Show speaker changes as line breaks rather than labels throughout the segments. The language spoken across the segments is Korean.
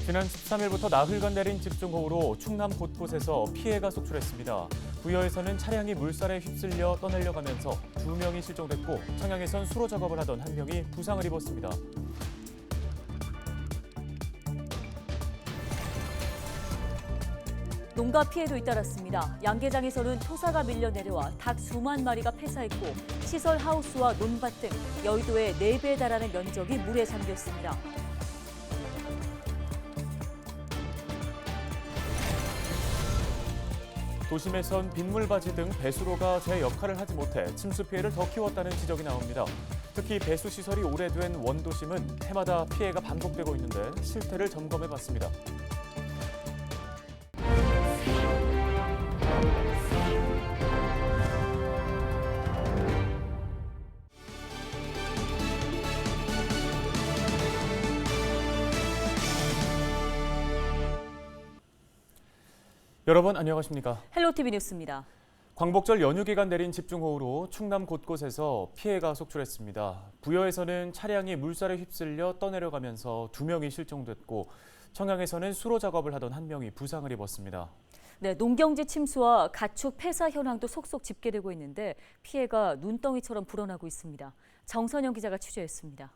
지난 13일부터 나흘간 내린 집중호우로 충남 곳곳에서 피해가 속출했습니다. 부여에서는 차량이 물살에 휩쓸려 떠내려가면서 2명이 실종됐고 청양에선 수로 작업을 하던 1명이 부상을 입었습니다.
농가 피해도 잇따랐습니다. 양계장에서는 토사가 밀려 내려와 닭 수만 마리가 폐사했고 시설 하우스와 논밭 등 여의도의 4배에 달하는 면적이 물에 잠겼습니다.
도심에선 빗물바지 등 배수로가 제 역할을 하지 못해 침수 피해를 더 키웠다는 지적이 나옵니다. 특히 배수 시설이 오래된 원도심은 해마다 피해가 반복되고 있는데 실태를 점검해봤습니다. 여러분 안녕하십니까?
헬로티비 뉴스입니다.
광복절 연휴 기간 내린 집중호우로 충남 곳곳에서 피해가 속출했습니다. 부여에서는 차량이 물살에 휩쓸려 떠내려가면서 2명이 실종됐고 청양에서는 수로 작업을 하던 1명이 부상을 입었습니다.
네, 농경지 침수와 가축 폐사 현황도 속속 집계되고 있는데 피해가 눈덩이처럼 불어나고 있습니다. 정선영 기자가 취재했습니다.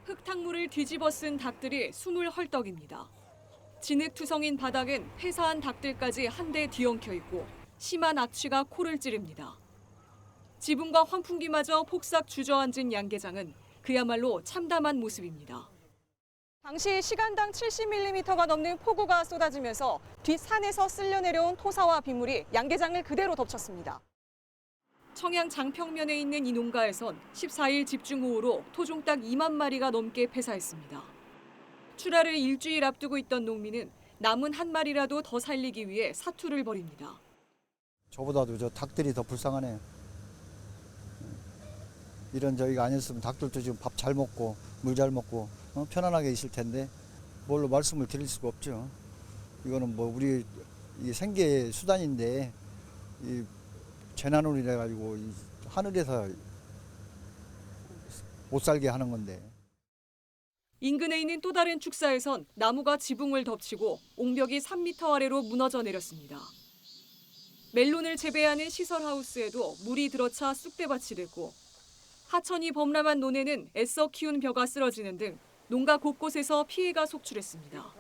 흙탕물을 뒤집어 쓴 닭들이 숨을 헐떡입니다. 진흙투성인 바닥엔 폐사한 닭들까지 한데 뒤엉켜 있고 심한 악취가 코를 찌릅니다. 지붕과 환풍기마저 폭삭 주저앉은 양계장은 그야말로 참담한 모습입니다. 당시 시간당 70mm가 넘는 폭우가 쏟아지면서 뒷산에서 쓸려 내려온 토사와 빗물이 양계장을 그대로 덮쳤습니다. 청양 장평면에 있는 이 농가에선 14일 집중호우로 토종닭 2만 마리가 넘게 폐사했습니다. 출하를 일주일 앞두고 있던 농민은 남은 한 마리라도 더 살리기 위해 사투를 벌입니다.
저보다도 저 닭들이 더 불쌍하네요. 이런 저희가 아니었으면 닭들도 지금 밥 잘 먹고 물 잘 먹고 편안하게 있을 텐데 뭘로 말씀을 드릴 수가 없죠. 이거는 뭐 우리 이 생계 수단인데 이 재난으로 인해 가지고 하늘에서 못 살게 하는 건데.
인근에 있는 또 다른 축사에선 나무가 지붕을 덮치고 옹벽이 3m 아래로 무너져 내렸습니다. 멜론을 재배하는 시설하우스에도 물이 들어차 쑥대밭이 됐고 하천이 범람한 논에는 애써 키운 벼가 쓰러지는 등 농가 곳곳에서 피해가 속출했습니다.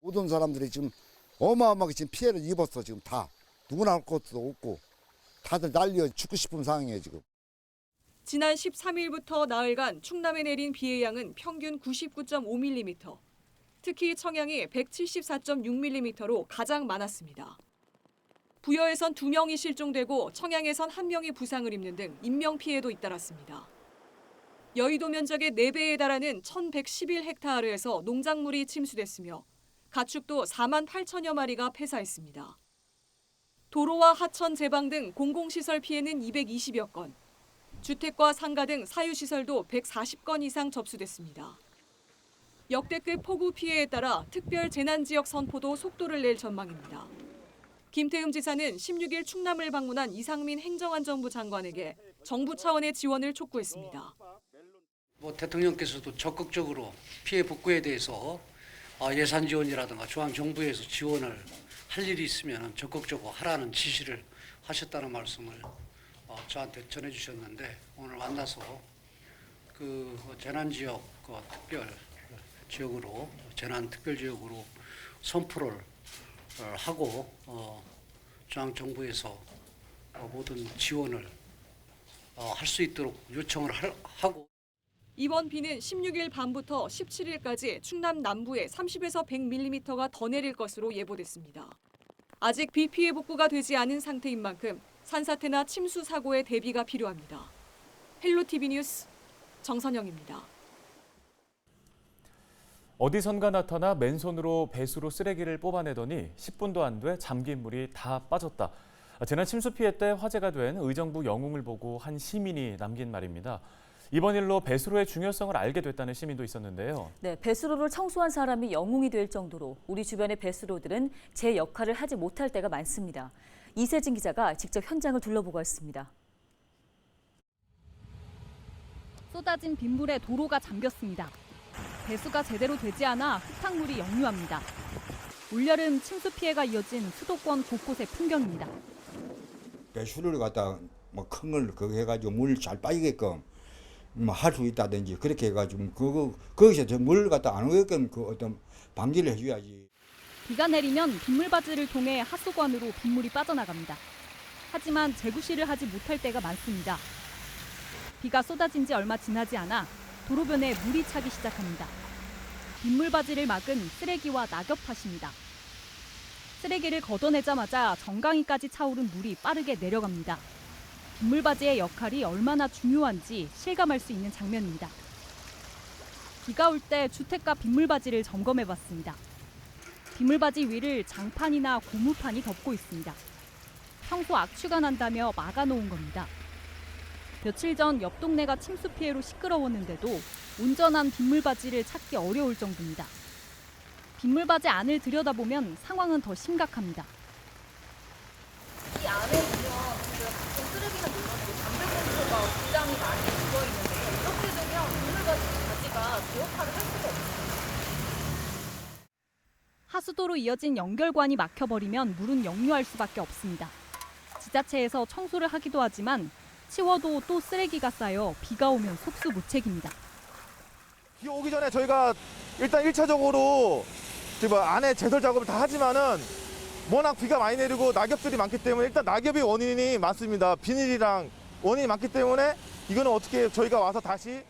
모든 사람들이 지금 어마어마하게 지금 피해를 입었어. 지금 다 누구나 할 것도 없고 다들 난리여 죽고 싶은 상황이에요 지금.
지난 13일부터 나흘간 충남에 내린 비의 양은 평균 99.5mm, 특히 청양이 174.6mm로 가장 많았습니다. 부여에선 2명이 실종되고 청양에선 1명이 부상을 입는 등 인명피해도 잇따랐습니다. 여의도 면적의 4배에 달하는 1111헥타르에서 농작물이 침수됐으며 가축도 4만 8천여 마리가 폐사했습니다. 도로와 하천 제방 등 공공시설 피해는 220여 건, 주택과 상가 등 사유시설도 140건 이상 접수됐습니다. 역대급 폭우 피해에 따라 특별 재난지역 선포도 속도를 낼 전망입니다. 김태흠 지사는 16일 충남을 방문한 이상민 행정안전부 장관에게 정부 차원의 지원을 촉구했습니다.
대통령께서도 적극적으로 피해 복구에 대해서 예산 지원이라든가 중앙정부에서 지원을 할 일이 있으면 적극적으로 하라는 지시를 하셨다는 말씀을 저한테 전해주셨는데 오늘 만나서 그 재난지역 특별 지역으로 재난 특별 지역으로 선포를 하고 중앙정부에서 모든 지원을 할 수 있도록 요청을 하고.
이번 비는 16일 밤부터 17일까지 충남 남부에 30에서 100mm가 더 내릴 것으로 예보됐습니다. 아직 비 피해 복구가 되지 않은 상태인 만큼 산사태나 침수 사고에 대비가 필요합니다. 헬로티비 뉴스 정선영입니다.
어디선가 나타나 맨손으로 배수로 쓰레기를 뽑아내더니 10분도 안 돼 잠긴 물이 다 빠졌다. 지난 침수 피해 때 화제가 된 의정부 영웅을 보고 한 시민이 남긴 말입니다. 이번 일로 배수로의 중요성을 알게 됐다는 시민도 있었는데요.
네, 배수로를 청소한 사람이 영웅이 될 정도로 우리 주변의 배수로들은 제 역할을 하지 못할 때가 많습니다. 이세진 기자가 직접 현장을 둘러보고 왔습니다.
쏟아진 빗물에 도로가 잠겼습니다. 배수가 제대로 되지 않아 흙탕물이 역류합니다. 올여름 침수 피해가 이어진 수도권 곳곳의 풍경입니다.
배수를 갖다 뭐 큰 걸 그거 해가지고 물 잘 빠지게끔 뭐 할 수 있다든지 그렇게 해가지고 거기서 저 물 갖다 안 오게끔 그 어떤 방지를 해줘야지.
비가 내리면 빗물바지를 통해 하수관으로 빗물이 빠져나갑니다. 하지만 재구시를 하지 못할 때가 많습니다. 비가 쏟아진 지 얼마 지나지 않아 도로변에 물이 차기 시작합니다. 빗물바지를 막은 쓰레기와 낙엽 탓입니다. 쓰레기를 걷어내자마자 정강이까지 차오른 물이 빠르게 내려갑니다. 빗물바지의 역할이 얼마나 중요한지 실감할 수 있는 장면입니다. 비가 올 때 주택가 빗물바지를 점검해봤습니다. 빗물바지 위를 장판이나 고무판이 덮고 있습니다. 평소 악취가 난다며 막아놓은 겁니다. 며칠 전 옆 동네가 침수 피해로 시끄러웠는데도 온전한 빗물바지를 찾기 어려울 정도입니다. 빗물바지 안을 들여다보면 상황은 더 심각합니다. 이 안에 보면 지금 쓰레기가 늘어나고 담배꽁초가 굉장히 많이 들어있는데 이렇게 되면 빗물바지가 제 역할을 할 수가 없습니다. 하수도로 이어진 연결관이 막혀버리면 물은 역류할 수밖에 없습니다. 지자체에서 청소를 하기도 하지만 치워도 또 쓰레기가 쌓여 비가 오면 속수무책입니다.
비 오기 전에 저희가 일단 1차적으로 안에 제설 작업을 다 하지만은 워낙 비가 많이 내리고 낙엽들이 많기 때문에 일단 낙엽이 원인이 많습니다. 비닐이랑 원인이 많기 때문에 이거는 어떻게 저희가 와서 다시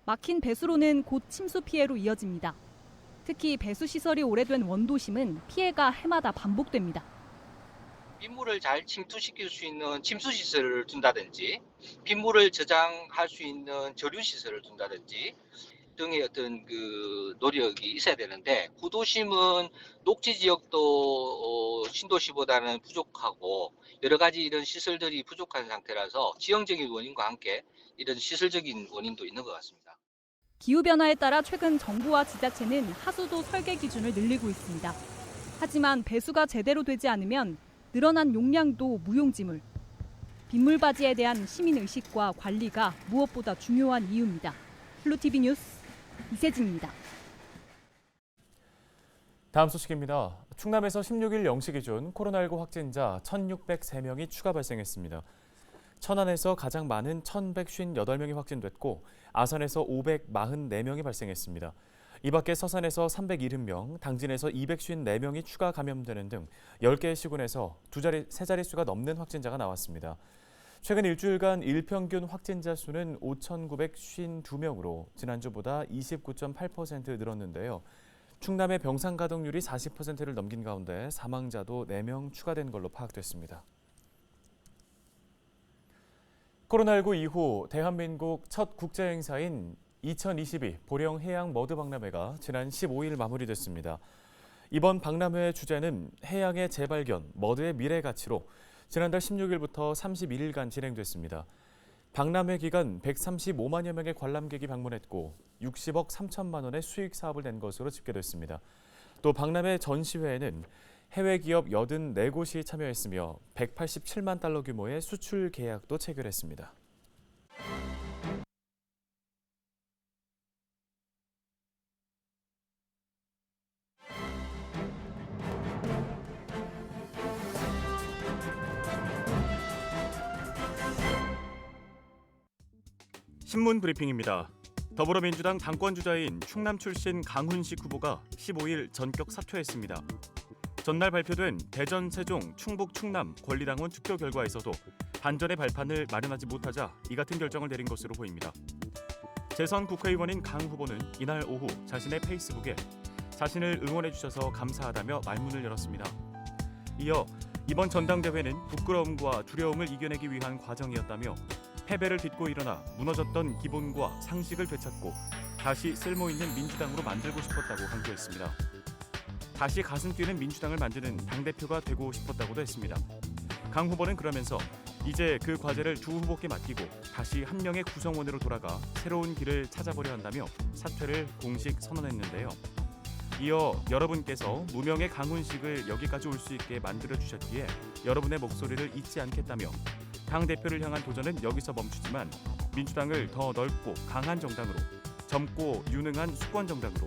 막힌 배수로는 곧 침수 피해로 이어집니다. 특히 배수 시설이 오래된 원도심은 피해가 해마다 반복됩니다.
빗물을 잘 침투시킬 수 있는 침수 시설을 둔다든지 빗물을 저장할 수 있는 저류 시설을 둔다든지 등의 어떤 그 노력이 있어야 되는데 구도심은 녹지 지역도 신도시보다는 부족하고 여러 가지 이런 시설들이 부족한 상태라서 지형적인 원인과 함께 이런 시설적인 원인도 있는 것 같습니다.
기후변화에 따라 최근 정부와 지자체는 하수도 설계 기준을 늘리고 있습니다. 하지만 배수가 제대로 되지 않으면 늘어난 용량도 무용지물. 빗물바지에 대한 시민의식과 관리가 무엇보다 중요한 이유입니다. 플루TV 뉴스 이세진입니다.
다음 소식입니다. 충남에서 16일 0시 기준 코로나19 확진자 1,603명이 추가 발생했습니다. 천안에서 가장 많은 1,158명이 확진됐고 아산에서 544명이 발생했습니다. 이 밖에 서산에서 370명, 당진에서 254명이 추가 감염되는 등 10개의 시군에서 세 자릿수가 넘는 확진자가 나왔습니다. 최근 일주일간 일평균 확진자 수는 5,952명으로 지난주보다 29.8% 늘었는데요. 충남의 병상 가동률이 40%를 넘긴 가운데 사망자도 4명 추가된 걸로 파악됐습니다. 코로나19 이후 대한민국 첫 국제행사인 2022 보령 해양 머드 박람회가 지난 15일 마무리됐습니다. 이번 박람회의 주제는 해양의 재발견, 머드의 미래 가치로 지난달 16일부터 31일간 진행됐습니다. 박람회 기간 135만여 명의 관람객이 방문했고 60억 3천만 원의 수익 사업을 낸 것으로 집계됐습니다. 또 박람회 전시회에는 해외 기업 84곳이 참여했으며 187만 달러 규모의 수출 계약도 체결했습니다. 신문 브리핑입니다. 더불어민주당 당권주자인 충남 출신 강훈식 후보가 15일 전격 사퇴했습니다. 전날 발표된 대전, 세종, 충북, 충남 권리당원 투표 결과에서도 반전의 발판을 마련하지 못하자 이 같은 결정을 내린 것으로 보입니다. 재선 국회의원인 강 후보는 이날 오후 자신의 페이스북에 자신을 응원해 주셔서 감사하다며 말문을 열었습니다. 이어 이번 전당대회는 부끄러움과 두려움을 이겨내기 위한 과정이었다며 패배를 딛고 일어나 무너졌던 기본과 상식을 되찾고 다시 쓸모있는 민주당으로 만들고 싶었다고 강조했습니다. 다시 가슴 뛰는 민주당을 만드는 당대표가 되고 싶었다고도 했습니다. 강 후보는 그러면서 이제 그 과제를 두 후보께 맡기고 다시 한 명의 구성원으로 돌아가 새로운 길을 찾아보려 한다며 사퇴를 공식 선언했는데요. 이어 여러분께서 무명의 강훈식을 여기까지 올 수 있게 만들어주셨기에 여러분의 목소리를 잊지 않겠다며 당대표를 향한 도전은 여기서 멈추지만 민주당을 더 넓고 강한 정당으로 젊고 유능한 수권정당으로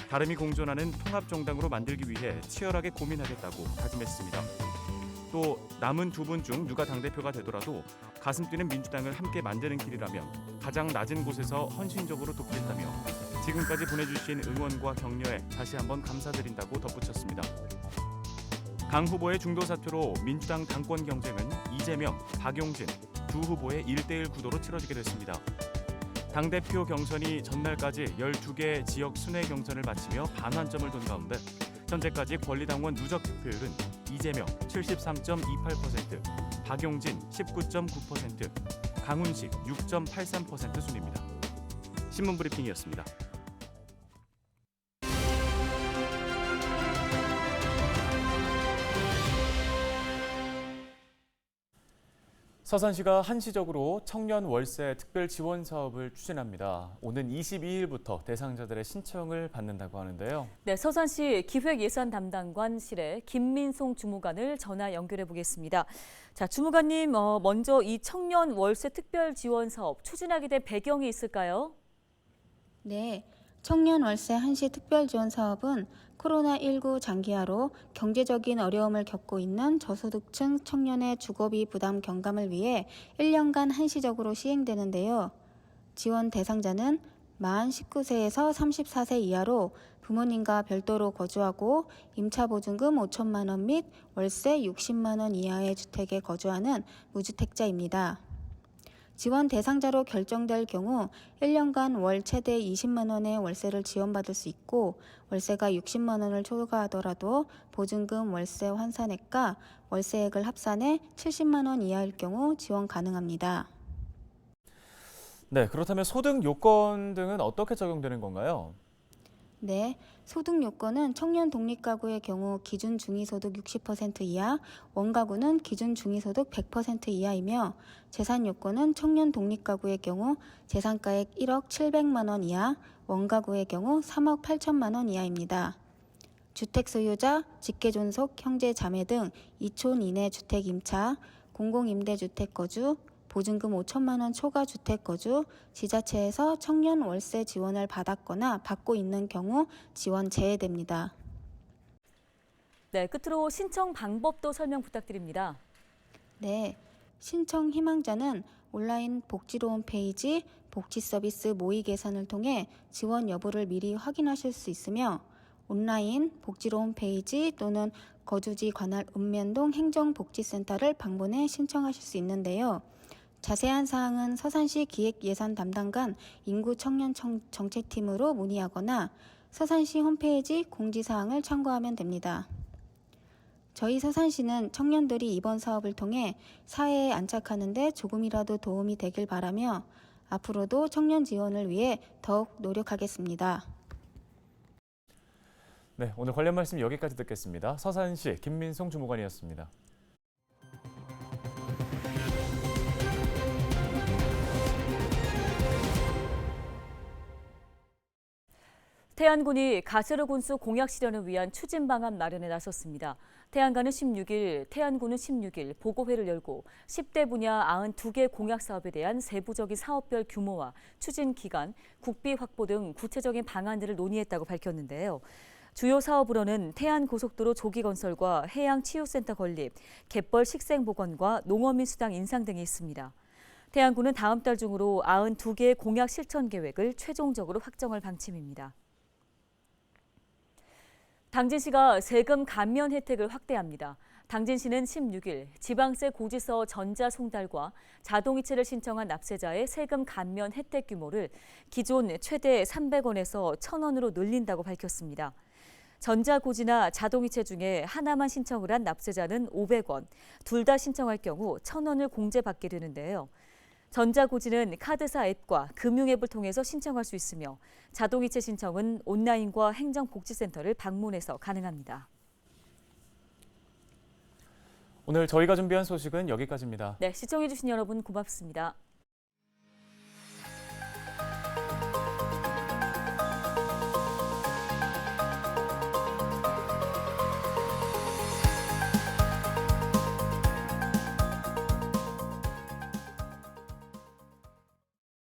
다름이 공존하는 통합정당으로 만들기 위해 치열하게 고민하겠다고 다짐했습니다. 또 남은 두 분 중 누가 당대표가 되더라도 가슴 뛰는 민주당을 함께 만드는 길이라면 가장 낮은 곳에서 헌신적으로 돕겠다며 지금까지 보내주신 응원과 격려에 다시 한번 감사드린다고 덧붙였습니다. 강 후보의 중도 사퇴로 민주당 당권 경쟁은 이재명, 박용진 두 후보의 1대1 구도로 치러지게 됐습니다. 당대표 경선이 전날까지 12개 지역 순회 경선을 마치며 반환점을 돈 가운데 현재까지 권리당원 누적 득표율은 이재명 73.28%, 박용진 19.9%, 강훈식 6.83% 순입니다. 신문브리핑이었습니다. 서산시가 한시적으로 청년 월세 특별 지원 사업을 추진합니다. 오는 22일부터 대상자들의 신청을 받는다고 하는데요.
네, 서산시 기획예산 담당관실의 김민송 주무관을 전화 연결해 보겠습니다. 자, 주무관님, 먼저 이 청년 월세 특별 지원 사업 추진하게 된 배경이 있을까요?
네, 청년 월세 한시 특별 지원 사업은 코로나19 장기화로 경제적인 어려움을 겪고 있는 저소득층 청년의 주거비 부담 경감을 위해 1년간 한시적으로 시행되는데요. 지원 대상자는 만 19세에서 34세 이하로 부모님과 별도로 거주하고 임차보증금 5천만 원 및 월세 60만 원 이하의 주택에 거주하는 무주택자입니다. 지원 대상자로 결정될 경우 1년간 월 최대 20만 원의 월세를 지원받을 수 있고 월세가 60만 원을 초과하더라도 보증금 월세 환산액과 월세액을 합산해 70만 원 이하일 경우 지원 가능합니다.
네, 그렇다면 소득 요건 등은 어떻게 적용되는 건가요?
네, 소득 요건은 청년 독립가구의 경우 기준 중위소득 60% 이하, 원가구는 기준 중위소득 100% 이하이며 재산 요건은 청년 독립가구의 경우 재산가액 1억 700만 원 이하, 원가구의 경우 3억 8천만 원 이하입니다. 주택 소유자, 직계존속, 형제, 자매 등 2촌 이내 주택 임차, 공공임대주택 거주, 보증금 5천만 원 초과 주택 거주, 지자체에서 청년 월세 지원을 받았거나 받고 있는 경우 지원 제외됩니다.
네, 끝으로 신청 방법도 설명 부탁드립니다.
네, 신청 희망자는 온라인 복지로 홈페이지 복지서비스 모의 개선을 통해 지원 여부를 미리 확인하실 수 있으며 온라인 복지로 홈페이지 또는 거주지 관할 읍면동 행정복지센터를 방문해 신청하실 수 있는데요. 자세한 사항은 서산시 기획예산 담당관 인구청년 정책팀으로 문의하거나 서산시 홈페이지 공지사항을 참고하면 됩니다. 저희 서산시는 청년들이 이번 사업을 통해 사회에 안착하는 데 조금이라도 도움이 되길 바라며 앞으로도 청년 지원을 위해 더욱 노력하겠습니다.
네, 오늘 관련 말씀 여기까지 듣겠습니다. 서산시 김민송 주무관이었습니다.
태안군이 가스르 군수 공약 실현을 위한 추진 방안 마련에 나섰습니다. 태안군은 16일 보고회를 열고 10대 분야 92개 공약 사업에 대한 세부적인 사업별 규모와 추진 기간, 국비 확보 등 구체적인 방안들을 논의했다고 밝혔는데요. 주요 사업으로는 태안고속도로 조기 건설과 해양치유센터 건립, 갯벌 식생보건과 농어민 수당 인상 등이 있습니다. 태안군은 다음 달 중으로 92개의 공약 실천 계획을 최종적으로 확정할 방침입니다. 당진시가 세금 감면 혜택을 확대합니다. 당진시는 16일 지방세 고지서 전자송달과 자동이체를 신청한 납세자의 세금 감면 혜택 규모를 기존 최대 300원에서 1,000원으로 늘린다고 밝혔습니다. 전자고지나 자동이체 중에 하나만 신청을 한 납세자는 500원, 둘 다 신청할 경우 1,000원을 공제받게 되는데요. 전자고지는 카드사 앱과 금융앱을 통해서 신청할 수 있으며 자동이체 신청은 온라인과 행정복지센터를 방문해서 가능합니다.
오늘 저희가 준비한 소식은 여기까지입니다.
네, 시청해주신 여러분 고맙습니다.